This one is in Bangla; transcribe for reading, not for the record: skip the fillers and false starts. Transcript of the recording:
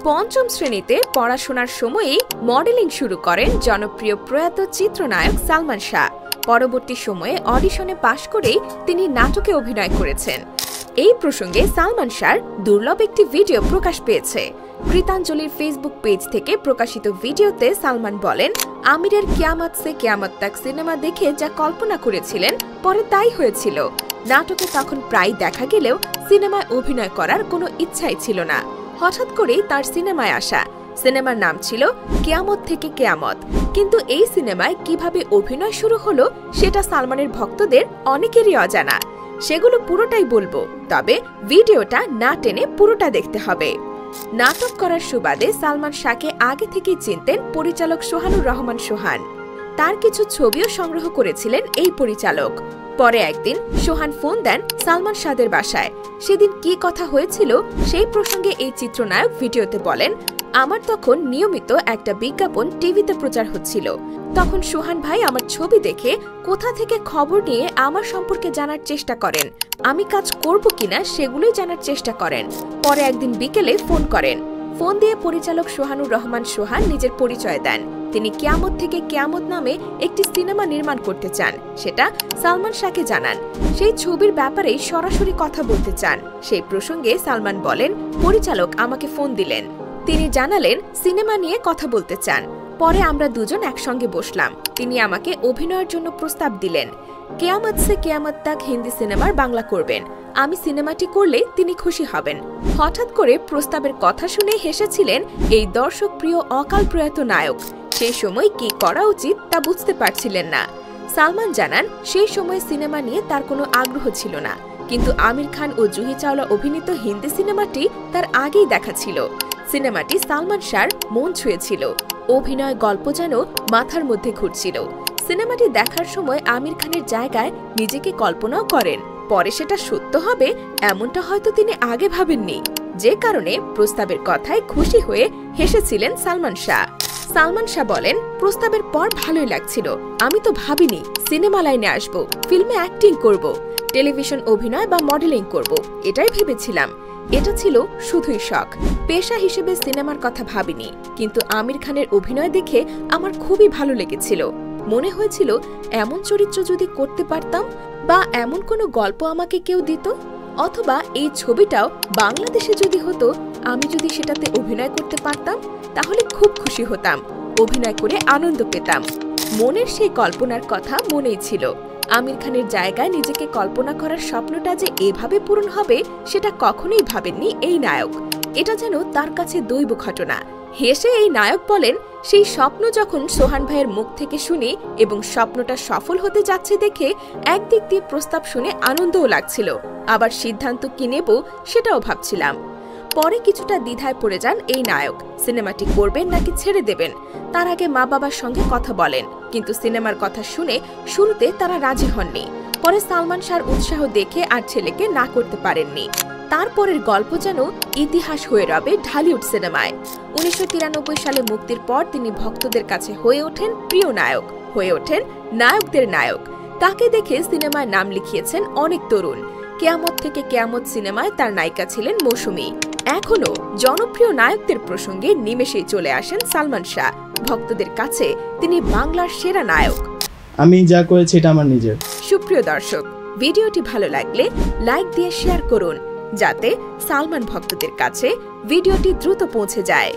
পঞ্চম শ্রেণীতে পড়াশোনার সময়েই মডেলিং শুরু করেন জনপ্রিয় প্রয়াত চিত্রনায়ক সালমান শাহ। পরবর্তী সময়ে অডিশনে পাশ করেই তিনি নাটকে অভিনয় করেছেন। এই প্রসঙ্গে সালমান শাহর দুর্লভ একটি ভিডিও প্রকাশ পেয়েছে। কৃতাঞ্জলির ফেসবুক পেজ থেকে প্রকাশিত ভিডিওতে সালমান বলেন, আমিরের কিয়ামত সে কিয়ামত তাক সিনেমা দেখে যা কল্পনা করেছিলেন পরে তাই হয়েছিল। নাটকে তখন প্রায় দেখা গেলেও সিনেমায় অভিনয় করার কোনো ইচ্ছাই ছিল না। হঠাৎ করেই তার সিনেমায় আসা। সিনেমার নাম ছিল কিয়ামত থেকে কিয়ামত। কিন্তু এই সিনেমায় কিভাবে অভিনয় শুরু হলো সেটা সালমানের ভক্তদের অনেকেরই অজানা। সেগুলো পুরোটাই বলবো, তবে ভিডিওটা না টেনে পুরোটা দেখতে হবে। নাটক করার সুবাদে সালমান শাহকে আগে থেকেই চিনতেন পরিচালক সোহানুর রহমান সোহান। তার কিছু ছবিও সংগ্রহ করেছিলেন এই পরিচালক। পরে একদিন সোহান ফোন দেন সালমান শাহদের বাসায়। সেদিন কি কথা হয়েছিল সেই প্রসঙ্গে এই চিত্রনায়ক ভিডিওতে বলেন, আমার তখন নিয়মিত একটা বিজ্ঞাপন টিভিতে প্রচার হচ্ছিল। তখন সোহান ভাই আমার ছবি দেখে কোথা থেকে খবর নিয়ে আমার সম্পর্কে জানার চেষ্টা করেন, আমি কাজ করব কিনা সেগুলোই জানার চেষ্টা করেন। পরে একদিন বিকেলে ফোন করেন। ফোন দিয়ে পরিচালক সোহানুর রহমান সোহান নিজের পরিচয় দেন। তিনি কিয়ামত থেকে কিয়ামত নামে একটি সিনেমা নির্মাণ করতে চান, সেটা সালমান শাহকে জানান। সেই ছবির ব্যাপারে সরাসরি কথা বলতে চান। সেই প্রসঙ্গে সালমান বলেন, পরিচালক আমাকে ফোন দিলেন। তিনি জানালেন সিনেমা নিয়ে কথা বলতে চান। পরে আমরা দুজন একসঙ্গে বসলাম। তিনি আমাকে অভিনয়ের জন্য প্রস্তাব দিলেন। কিয়ামত সে কিয়ামত তাক হিন্দি সিনেমার বাংলা করবেন। আমি সিনেমাটি করলে তিনি খুশি হবেন। হঠাৎ করে প্রস্তাবের কথা শুনে হেসেছিলেন এই দর্শক প্রিয় অকাল প্রয়াত নায়ক। সেই সময় কি করা উচিত তা বুঝতে পারছিলেন না। সালমান জানান, সেই সময় সিনেমা নিয়ে তার কোনো আগ্রহ ছিল না, কিন্তু আমির খান ও জুহি চাওলা অভিনীত হিন্দি সিনেমাটি তার আগেই দেখা ছিল। সিনেমাটি সালমান শাহর মন ছুঁয়েছিল। অভিনয় গল্প যেন মাথার মধ্যে ঘুরছিল। সিনেমাটি দেখার সময় আমির খানের জায়গায় নিজেকে কল্পনাও করেন। পরে সেটা সত্য হবে এমনটা হয়তো তিনি আগে ভাবেননি, যে কারণে প্রস্তাবের কথায় খুশি হয়ে হেসেছিলেন সালমান শাহ। সালমান শাহ বলেন, প্রস্তাবের পর ভালোই লাগছিল। আমি তো ভাবিনি সিনেমা লাইনে আসব, ফিল্মে অ্যাক্টিং করব, টেলিভিশন অভিনয় বা মডেলিং করব, এটাই ভেবেছিলাম। এটা ছিল শুধুই শখ, পেশা হিসেবে সিনেমার কথা ভাবিনি। কিন্তু আমির খানের অভিনয় দেখে আমার খুবই ভালো লেগেছিল। মনে হয়েছিল এমন চরিত্র যদি করতে পারতাম, বা এমন কোনো গল্প আমাকে কেউ দিত, অথবা এই ছবিটাও বাংলাদেশে যদি হতো, আমি যদি সেটাতে অভিনয় করতে পারতাম তাহলে খুব খুশি হতাম, অভিনয় করে আনন্দ পেতাম। মনের সেই কল্পনার কথা মনেই ছিল। আমির খানের জায়গায় নিজেকে কল্পনা করার স্বপ্নটা যে এভাবে পূরণ হবে সেটা কখনোই ভাবেননি এই নায়ক। এটা যেন তার কাছে দৈব ঘটনা। হেসে এই নায়ক বলেন, সেই স্বপ্ন যখন সোহান ভাইয়ের মুখ থেকে শুনি এবং স্বপ্নটা সফল হতে যাচ্ছে দেখে একদিক দিয়ে প্রস্তাব শুনে আনন্দও লাগছিল, আবার সিদ্ধান্ত কি নেব সেটাও ভাবছিলাম। পরে কিছুটা দ্বিধায় পড়ে যান এই নায়ক, সিনেমাটি করবেন নাকি ছেড়ে দেবেন। তার আগে মা বাবার সঙ্গে কথা বলেন, কিন্তু সিনেমার কথা শুনে শুরুতে তারা রাজি হননি। পরে সালমান শাহর উৎসাহ দেখে আর ছেলেকে না করতে পারেননি। তারপরের গল্প যেন ইতিহাস হয়ে রবে ঢালিউড সিনেমায়। 1993 সালে মুক্তির পর তিনি ভক্তদের কাছে হয়ে ওঠেন প্রিয় নায়ক, হয়ে ওঠেন নায়কদের নায়ক। তাকে দেখে সিনেমায় নাম লিখিয়েছেন অনেক তরুণ। কিয়ামত থেকে কিয়ামত সিনেমায় তার নায়িকা ছিলেন মৌসুমী। এখনো জনপ্রিয় নায়কদের প্রসঙ্গে নিমেষেই চলে আসেন সালমান শাহ। ভক্তদের কাছে তিনি বাংলার সেরা নায়ক। আমি যা করেছি এটা আমার নিজের। সুপ্রিয় দর্শক, ভিডিওটি ভালো লাগলে লাইক দিয়ে শেয়ার করুন, যাতে সালমান ভক্তদের কাছে ভিডিওটি দ্রুত পৌঁছে যায়।